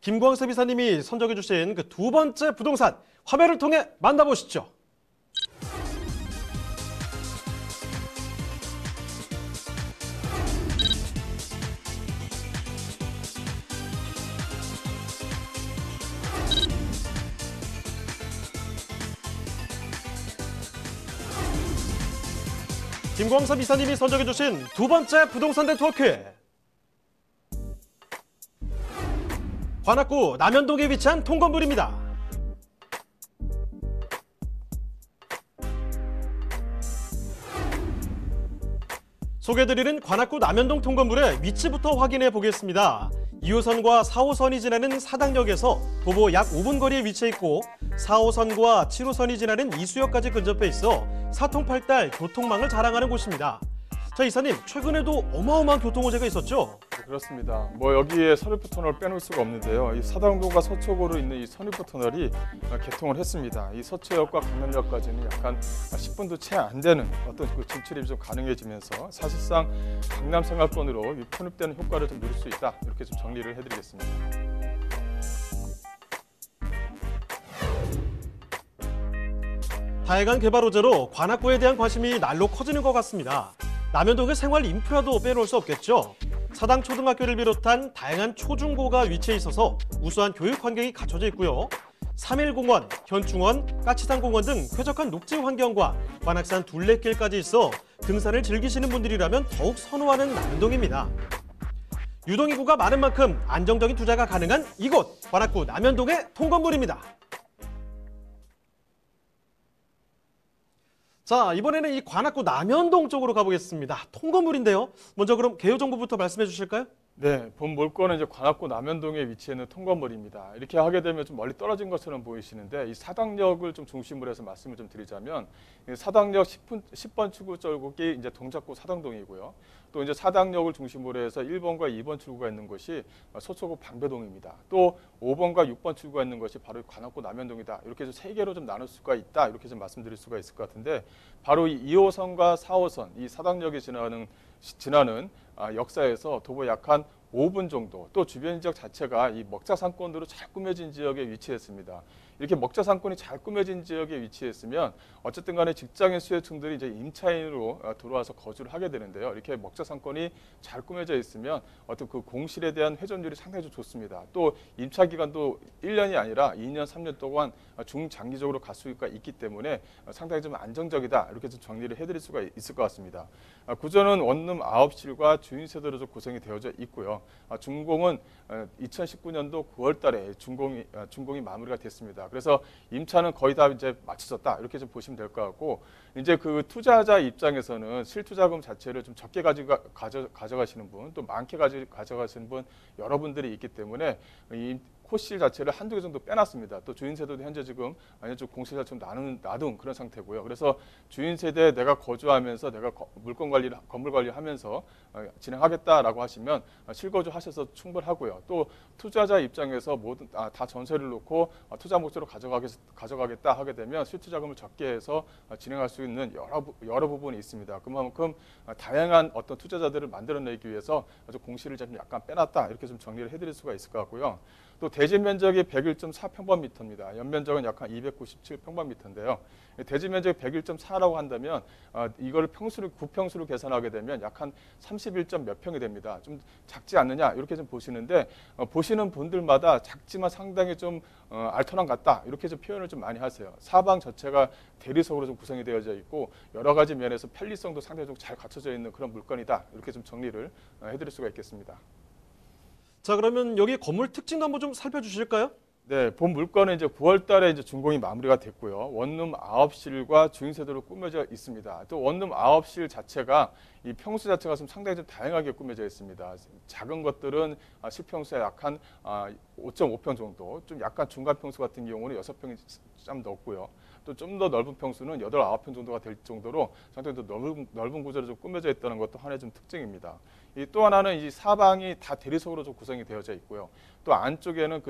김광섭 이사님이 선정해 주신 그 두 번째 부동산 화면을 통해 만나보시죠. 김광섭 이사님이 선정해 주신 두 번째 부동산 네트워크. 관악구 남현동에 위치한 통건물입니다. 소개해드리는 관악구 남현동 통건물의 위치부터 확인해 보겠습니다. 2호선과 4호선이 지나는 사당역에서 도보 약 5분 거리에 위치해 있고 4호선과 7호선이 지나는 이수역까지 근접해 있어 사통팔달 교통망을 자랑하는 곳입니다. 자, 이사님, 최근에도 어마어마한 교통호재가 있었죠? 네, 그렇습니다. 여기에 선입부 터널을 빼놓을 수가 없는데요. 이 사당도가 서초구로 있는 이 선입부 터널이 개통을 했습니다. 이 서초역과 강남역까지는 약간 10분도 채 안 되는 어떤 그 진출입이 좀 가능해지면서 사실상 강남 생활권으로 편입되는 효과를 좀 누릴 수 있다. 이렇게 좀 정리를 해드리겠습니다. 다양한 개발 호재로 관악구에 대한 관심이 날로 커지는 것 같습니다. 남현동의 생활 인프라도 빼놓을 수 없겠죠. 사당 초등학교를 비롯한 다양한 초중고가 위치해 있어서 우수한 교육 환경이 갖춰져 있고요. 3일공원, 현충원, 까치산공원 등 쾌적한 녹지 환경과 관악산 둘레길까지 있어 등산을 즐기시는 분들이라면 더욱 선호하는 남현동입니다. 유동인구가 많은 만큼 안정적인 투자가 가능한 이곳, 관악구 남현동의 통건물입니다. 자, 이번에는 이 관악구 남현동 쪽으로 가보겠습니다. 통건물인데요. 먼저 그럼 개요 정보부터 말씀해 주실까요? 네, 본 물건은 이제 관악구 남현동에 위치해 있는 통건물입니다. 이렇게 하게 되면 좀 멀리 떨어진 것처럼 보이시는데 이 사당역을 좀 중심으로 해서 말씀을 좀 드리자면 이 사당역 10번 출구 쪽이 이제 동작구 사당동이고요. 또 이제 사당역을 중심으로 해서 1번과 2번 출구가 있는 곳이 서초구 방배동입니다. 또 5번과 6번 출구가 있는 것이 바로 관악구 남현동이다. 이렇게 해서 세 개로 좀 나눌 수가 있다. 이렇게 좀 말씀드릴 수가 있을 것 같은데 바로 이 2호선과 4호선 이 사당역에 지나는 역사에서 도보 약 한 5분 정도 또 주변 지역 자체가 이 먹자상권으로 잘 꾸며진 지역에 위치했습니다. 이렇게 먹자상권이 잘 꾸며진 지역에 위치했으면 어쨌든 간에 직장인 수혜층들이 이제 임차인으로 들어와서 거주를 하게 되는데요. 이렇게 먹자상권이 잘 꾸며져 있으면 어떤 그 공실에 대한 회전율이 상당히 좀 좋습니다. 또 임차 기간도 1년이 아니라 2년, 3년 동안 중장기적으로 갈 수가 있기 때문에 상당히 좀 안정적이다. 이렇게 좀 정리를 해드릴 수가 있을 것 같습니다. 구조는 원룸 9실과 주인 세대로 좀 구성이 되어져 있고요. 준공은 2019년도 9월 달에 준공이 마무리가 됐습니다. 그래서 임차는 거의 다 이제 마쳐졌다. 이렇게 좀 보시면 될 것 같고 이제 그 투자자 입장에서는 실투자금 자체를 좀 적게 가져가시는 분, 또 많게 가져가시는 분 여러분들이 있기 때문에 이 코실 자체를 한두 개 정도 빼놨습니다. 또 주인 세대도 현재 지금 좀 공시 자체를 놔둔 그런 상태고요. 그래서 주인 세대에 내가 거주하면서 내가 건물 관리하면서 진행하겠다라고 하시면 실거주 하셔서 충분하고요. 또 투자자 입장에서 모든 다 전세를 놓고 투자 목적으로 가져가겠다 하게 되면 실투자금을 적게 해서 진행할 수 있는 여러 부분이 있습니다. 그만큼 다양한 어떤 투자자들을 만들어내기 위해서 아주 공시를 좀 약간 빼놨다 이렇게 좀 정리를 해드릴 수가 있을 것 같고요. 또 대지 면적이 101.4평방미터입니다. 연면적은 약 한 297평방미터인데요. 대지 면적이 101.4라고 한다면 이걸 구평수로 계산하게 되면 약 한 31점 몇 평이 됩니다. 좀 작지 않느냐 이렇게 좀 보시는데 보시는 분들마다 작지만 상당히 좀 알토란 같다 이렇게 좀 표현을 좀 많이 하세요. 사방 자체가 대리석으로 좀 구성이 되어져 있고 여러 가지 면에서 편리성도 상당히 좀 잘 갖춰져 있는 그런 물건이다 이렇게 좀 정리를 해드릴 수가 있겠습니다. 자, 그러면 여기 건물 특징도 한번 좀 살펴주실까요? 네, 본 물건은 이제 9월 달에 이제 준공이 마무리가 됐고요. 원룸 9실과 주인 세대로 꾸며져 있습니다. 또 원룸 9실 자체가 이 평수 자체가 좀 상당히 좀 다양하게 꾸며져 있습니다. 작은 것들은 실평수에 약 한 5.5평 정도, 좀 약간 중간 평수 같은 경우는 6평이 좀 넘고요. 또 좀 더 넓은 평수는 8, 9평 정도가 될 정도로 상당히 더 넓은 구조로 좀 꾸며져 있다는 것도 하나의 좀 특징입니다. 또 하나는 이 사방이 다 대리석으로 좀 구성이 되어져 있고요. 또 안쪽에는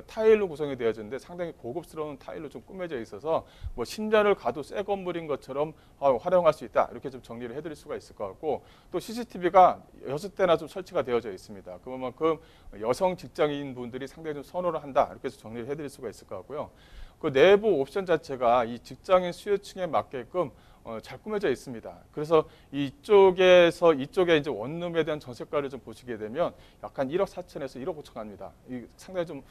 타일로 구성이 되어졌는데 상당히 고급스러운 타일로 좀 꾸며져 있어서 10년을 가도 새 건물인 것처럼 활용할 수 있다. 이렇게 좀 정리를 해드릴 수가 있을 것 같고 있고 또 CCTV가 6대나 좀 설치가 되어져 있습니다. 그만큼 여성 직장인 분들이 상당히 좀 선호를 한다. 이렇게 해서 정리를 해드릴 수가 있을 것 같고요. 그 내부 옵션 자체가 이 직장인 수요층에 맞게끔 잘 꾸며져 있습니다. 그래서 이쪽에 이제 원룸에 대한 전세가를 좀 보시게 되면 약간 1억 4천에서 1억 5천 합니다. 이 상당히 좀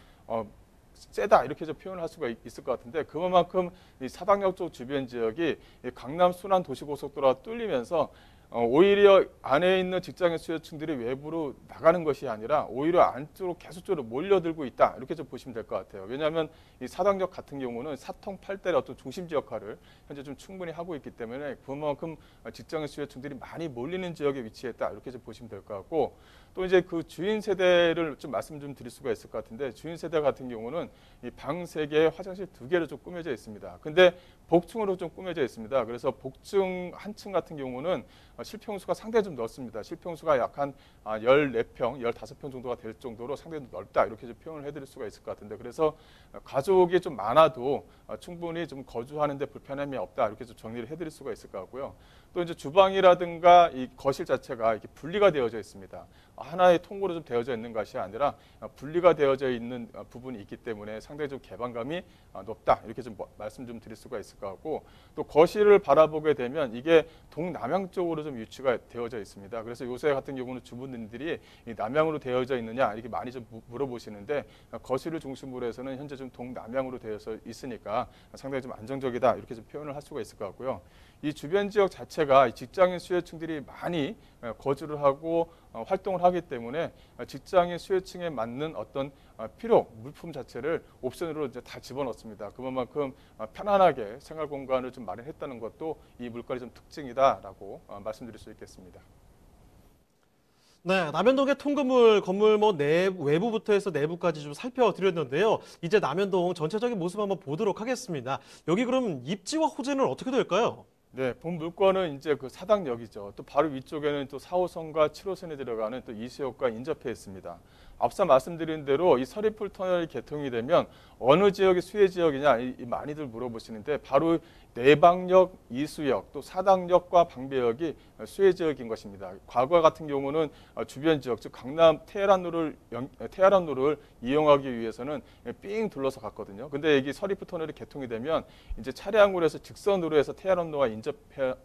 세다 이렇게 좀 표현을 할 수가 있을 것 같은데 그만큼 이 사당역 쪽 주변 지역이 이 강남 순환 도시고속도로가 뚫리면서 오히려 안에 있는 직장인 수요층들이 외부로 나가는 것이 아니라 오히려 안쪽으로 계속적으로 몰려들고 있다 이렇게 좀 보시면 될 것 같아요. 왜냐하면 이 사당역 같은 경우는 사통팔달의 어떤 중심지 역할을 현재 좀 충분히 하고 있기 때문에 그만큼 직장인 수요층들이 많이 몰리는 지역에 위치했다 이렇게 좀 보시면 될 것 같고 또 이제 그 주인 세대를 좀 말씀 좀 드릴 수가 있을 것 같은데 주인 세대 같은 경우는 이 방 3개, 화장실 2개로 좀 꾸며져 있습니다. 근데 복층으로 좀 꾸며져 있습니다. 그래서 복층 한 층 같은 경우는 실평수가 상당히 좀 넓습니다. 실평수가 약 한 14평, 15평 정도가 될 정도로 상당히 넓다 이렇게 좀 표현을 해드릴 수가 있을 것 같은데 그래서 가족이 좀 많아도 충분히 좀 거주하는 데 불편함이 없다 이렇게 좀 정리를 해드릴 수가 있을 것 같고요. 또 이제 주방이라든가 이 거실 자체가 이렇게 분리가 되어져 있습니다. 하나의 통으로 좀 되어져 있는 것이 아니라 분리가 되어져 있는 부분이 있기 때문에 상당히 좀 개방감이 높다 이렇게 좀 말씀 좀 드릴 수가 있을 것 같고 또 거실을 바라보게 되면 이게 동남향 쪽으로 좀 위치가 되어져 있습니다. 그래서 요새 같은 경우는 주부님들이 이 남향으로 되어져 있느냐 이렇게 많이 좀 물어보시는데 거실을 중심으로 해서는 현재 좀 동남향으로 되어서 있으니까 상당히 좀 안정적이다 이렇게 좀 표현을 할 수가 있을 것 같고요. 이 주변 지역 자체가 직장인 수요층들이 많이 거주를 하고 활동을 하기 때문에 직장인 수요층에 맞는 어떤 필요 물품 자체를 옵션으로 이제 다 집어넣습니다. 그만큼 편안하게 생활 공간을 좀 마련했다는 것도 이 물건의 좀 특징이다라고 말씀드릴 수 있겠습니다. 네, 남현동의 통건물 건물 외부부터 해서 내부까지 좀 살펴드렸는데요. 이제 남현동 전체적인 모습 한번 보도록 하겠습니다. 여기 그럼 입지와 호재는 어떻게 될까요? 네, 본 물건은 이제 그 사당역이죠. 또 바로 위쪽에는 또 4호선과 7호선에 들어가는 또 이수역과 인접해 있습니다. 앞서 말씀드린 대로 이 서리풀 터널이 개통이 되면 어느 지역이 수혜 지역이냐 많이들 물어보시는데 바로 내방역, 이수역, 또 사당역과 방배역이 수혜 지역인 것입니다. 과거 같은 경우는 주변 지역, 즉 강남 테헤란로를 이용하기 위해서는 삥 둘러서 갔거든요. 근데 여기 서리풀 터널이 개통이 되면 이제 차량으로 해서 직선으로 해서 테헤란로와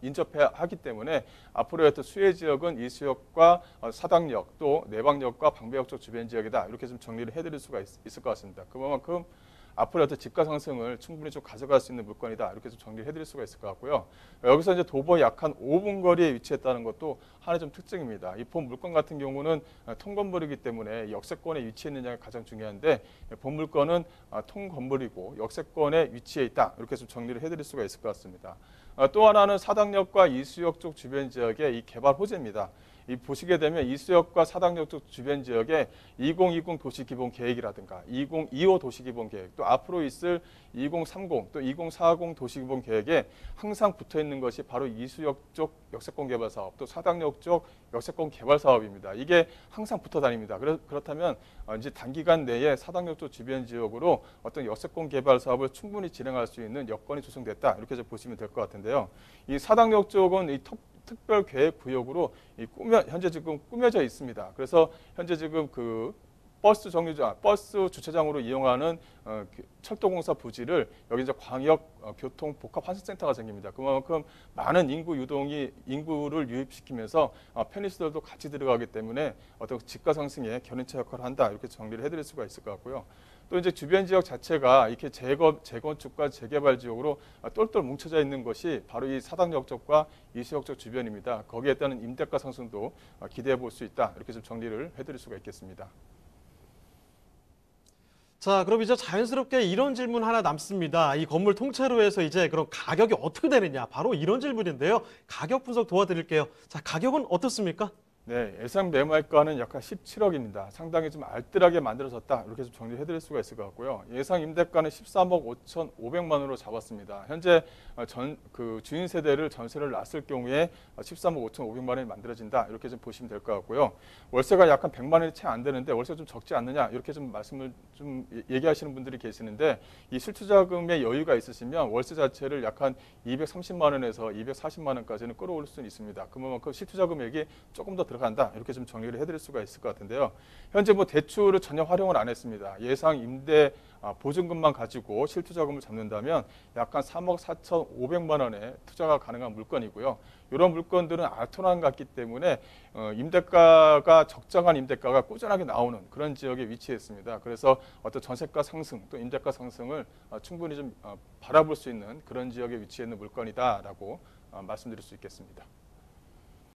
인접해 하기 때문에 앞으로의 어떤 수혜 지역은 이수역과 사당역, 또 내방역과 방배역 쪽 주변 지역이다. 이렇게 좀 정리를 해드릴 수가 있을 것 같습니다. 그만큼 앞으로 어떤 집가 상승을 충분히 좀 가져갈 수 있는 물건이다. 이렇게 좀 정리를 해드릴 수가 있을 것 같고요. 여기서 이제 도보 약 한 5분 거리에 위치했다는 것도 하나의 좀 특징입니다. 이 본 물건 같은 경우는 통건물이기 때문에 역세권에 위치했느냐가 가장 중요한데 본 물건은 통건물이고 역세권에 위치해 있다. 이렇게 좀 정리를 해드릴 수가 있을 것 같습니다. 또 하나는 사당역과 이수역 쪽 주변 지역의 이 개발 호재입니다. 이 보시게 되면 이수역과 사당역 쪽 주변 지역에 2020 도시기본계획이라든가 2025 도시기본계획 또 앞으로 있을 2030 또 2040 도시기본계획에 항상 붙어 있는 것이 바로 이수역 쪽 역세권 개발 사업 또 사당역 쪽 역세권 개발 사업입니다. 이게 항상 붙어 다닙니다. 그렇다면 이제 단기간 내에 사당역 쪽 주변 지역으로 어떤 역세권 개발 사업을 충분히 진행할 수 있는 여건이 조성됐다. 이렇게 좀 보시면 될 것 같은데요. 이 사당역 쪽은 이 특별 계획 구역으로 현재 지금 꾸며져 있습니다. 그래서 현재 지금 그 버스 주차장으로 이용하는 철도공사 부지를 여기 이제 광역 교통 복합 환승센터가 생깁니다. 그만큼 많은 인구를 유입시키면서 편의시설도 같이 들어가기 때문에 어떤 집가 상승에 견인차 역할을 한다. 이렇게 정리를 해드릴 수가 있을 것 같고요. 또 이제 주변 지역 자체가 이렇게 재건축과 재개발 지역으로 똘똘 뭉쳐져 있는 것이 바로 이 사당역 쪽과 이수역 쪽 주변입니다. 거기에 따른 임대가 상승도 기대해 볼 수 있다. 이렇게 좀 정리를 해드릴 수가 있겠습니다. 자, 그럼 이제 자연스럽게 이런 질문 하나 남습니다. 이 건물 통째로 해서 이제 그럼 가격이 어떻게 되느냐? 바로 이런 질문인데요. 가격 분석 도와드릴게요. 자, 가격은 어떻습니까? 네, 예상 매매가는 약 17억입니다. 상당히 좀 알뜰하게 만들어졌다. 이렇게 좀 정리해드릴 수가 있을 것 같고요. 예상 임대가는 13억 5,500만 원으로 잡았습니다. 현재 주인 세대를 전세를 놨을 경우에 13억 5,500만 원이 만들어진다. 이렇게 좀 보시면 될 것 같고요. 월세가 약간 100만 원이 채 안 되는데 월세가 좀 적지 않느냐 이렇게 좀 말씀을 좀 얘기하시는 분들이 계시는데 이 실투자금의 여유가 있으시면 월세 자체를 약 한 230만 원에서 240만 원까지는 끌어올 수는 있습니다. 그만큼 실투자금액이 조금 더 들어간다 이렇게 좀 정리를 해드릴 수가 있을 것 같은데요. 현재 뭐 대출을 전혀 활용을 안 했습니다. 예상 임대 보증금만 가지고 실투자금을 잡는다면 약간 3억 4,500만 원의 투자가 가능한 물건이고요. 이런 물건들은 알토란 같기 때문에 임대가가 적정한 임대가가 꾸준하게 나오는 그런 지역에 위치했습니다. 그래서 어떤 전세가 상승 또 임대가 상승을 충분히 좀 바라볼 수 있는 그런 지역에 위치해 있는 물건이다라고 말씀드릴 수 있겠습니다.